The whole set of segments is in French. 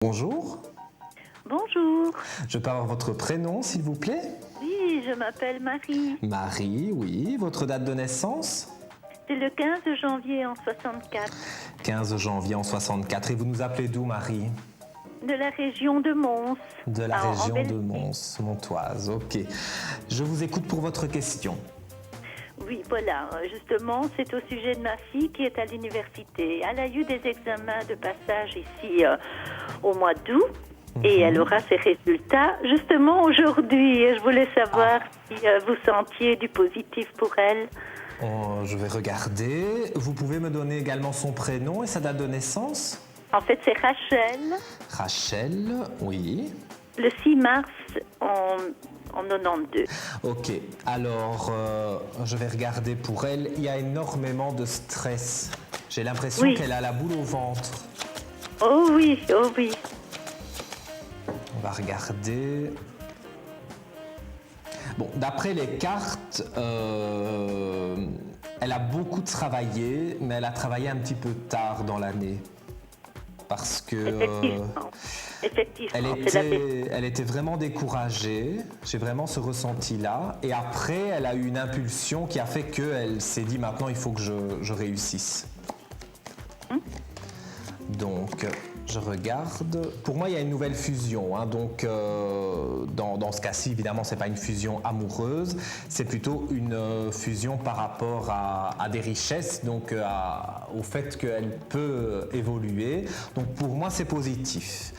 Bonjour, Bonjour. je peux avoir votre prénom s'il vous plaît? Oui, je m'appelle Marie. Marie, oui. Votre date de naissance? C'est le 15 janvier en 64, 15 janvier en 64. Et vous nous appelez d'où, Marie? de la région de Mons. De la en région de Belgique. Mons, Montoise. Ok. Je vous écoute pour votre question. Oui, voilà. Justement, c'est au sujet de ma fille qui est à l'université. Elle a eu des examens de passage ici au mois d'août. Et elle aura ses résultats justement aujourd'hui. Et je voulais savoir si vous sentiez du positif pour elle. Je vais regarder. Vous pouvez me donner également son prénom et sa date de naissance? En fait, c'est Rachel, Rachel, oui. le 6 mars en 92. Ok, alors je vais regarder pour elle. Il y a énormément de stress. J'ai l'impression Oui. qu'elle a la boule au ventre. Oh oui, oh oui. On va regarder. Bon, d'après les cartes, elle a beaucoup travaillé, mais elle a travaillé un petit peu tard dans l'année. Parce que Effectivement, c'est la vérité. elle était vraiment découragée. J'ai vraiment ce ressenti-là. Et après, elle a eu une impulsion qui a fait qu'elle s'est dit maintenant, il faut que je réussisse. Donc, je regarde. Pour moi, il y a une nouvelle fusion. Hein. Donc, dans ce cas-ci, évidemment, ce n'est pas une fusion amoureuse. C'est plutôt une fusion par rapport à des richesses, donc au fait qu'elle peut évoluer. Donc, pour moi, c'est positif.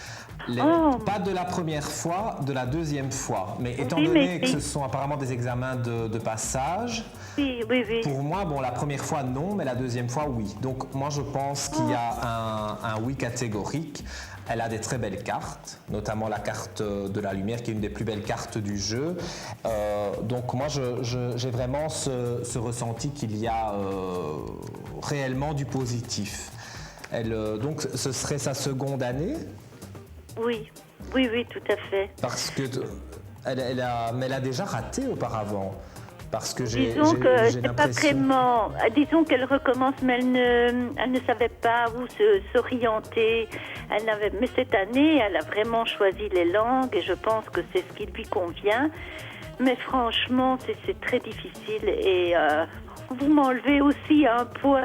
Pas de la première fois, de la deuxième fois. Mais étant donné que ce sont apparemment des examens de passage, Oui. pour moi, bon, la première fois, non, mais la deuxième fois, oui. Donc, moi, je pense qu'il y a un oui catégorique. Elle a des très belles cartes, notamment la carte de la lumière, qui est une des plus belles cartes du jeu. Donc, moi, j'ai vraiment ce ressenti qu'il y a réellement du positif. Donc, ce serait sa seconde année? Oui, tout à fait. Parce que mais elle a déjà raté auparavant. Parce que Disons que c'est pas vraiment. Disons qu'elle recommence, mais elle ne savait pas où s'orienter. Mais cette année, elle a vraiment choisi les langues et je pense que c'est ce qui lui convient. Mais franchement, c'est très difficile et vous m'enlevez aussi un poids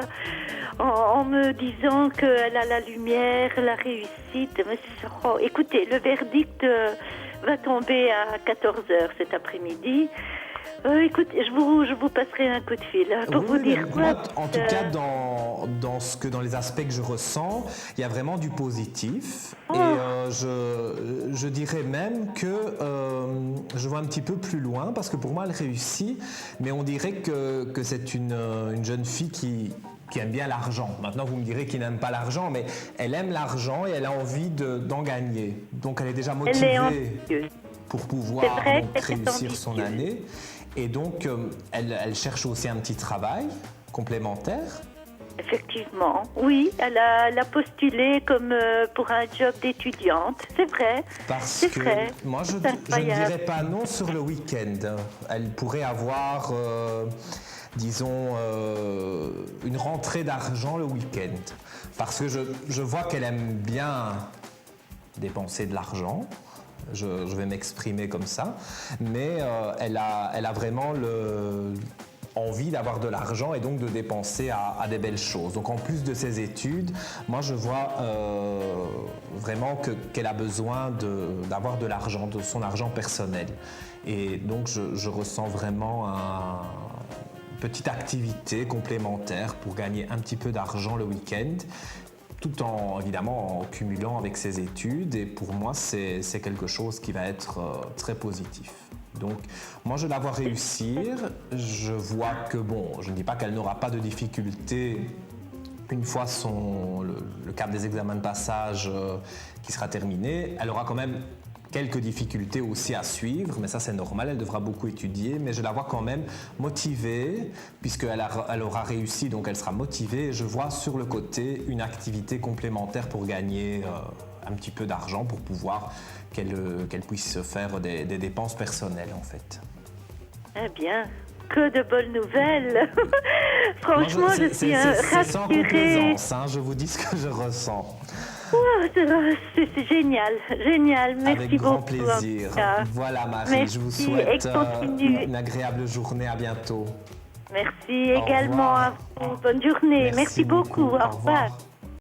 en me disant qu'elle a la lumière, la réussite. Mais écoutez, le verdict va tomber à 14h cet après-midi. Écoutez, je vous passerai un coup de fil pour vous dire quoi. Moi, en tout cas, dans les aspects que je ressens, il y a vraiment du positif. Et je dirais même que je vois un petit peu plus loin, parce que pour moi, elle réussit, mais on dirait que c'est une jeune fille qui aime bien l'argent. Maintenant, vous me direz qu'il n'aime pas l'argent, mais elle aime l'argent et elle a envie d'en gagner. Donc, elle est déjà motivée pour pouvoir réussir son année. Et donc, elle cherche aussi un petit travail complémentaire. Effectivement, oui, elle a postulé comme pour un job d'étudiante, c'est vrai. Parce que moi, je ne dirais pas non sur le week-end. Elle pourrait avoir, disons, une rentrée d'argent le week-end. Parce que je vois qu'elle aime bien dépenser de l'argent. Je vais m'exprimer comme ça, mais elle a vraiment envie d'avoir de l'argent et donc de dépenser à des belles choses. Donc en plus de ses études, moi je vois vraiment qu'elle a besoin d'avoir de l'argent, de son argent personnel. Et donc je ressens vraiment une petite activité complémentaire pour gagner un petit peu d'argent le week-end, tout en, évidemment, en cumulant avec ses études. Et pour moi, c'est quelque chose qui va être très positif. Donc, moi, je la vois réussir. Je vois que, bon, je ne dis pas qu'elle n'aura pas de difficultés une fois le cadre des examens de passage qui sera terminé. Elle aura quand même quelques difficultés aussi à suivre, mais ça c'est normal, elle devra beaucoup étudier, mais je la vois quand même motivée, puisqu'elle aura réussi, donc elle sera motivée, et je vois sur le côté une activité complémentaire pour gagner un petit peu d'argent, pour pouvoir qu'elle puisse faire des dépenses personnelles en fait. Eh bien, que de bonnes nouvelles. Franchement, je suis rassurée. C'est sans complaisance, hein, je vous dis ce que je ressens. C'est génial, génial. Merci Avec grand beaucoup. plaisir. Voilà Marie, Merci, je vous souhaite et continue. une agréable journée. À bientôt. Merci également à vous. Bonne journée. Merci beaucoup. Au revoir.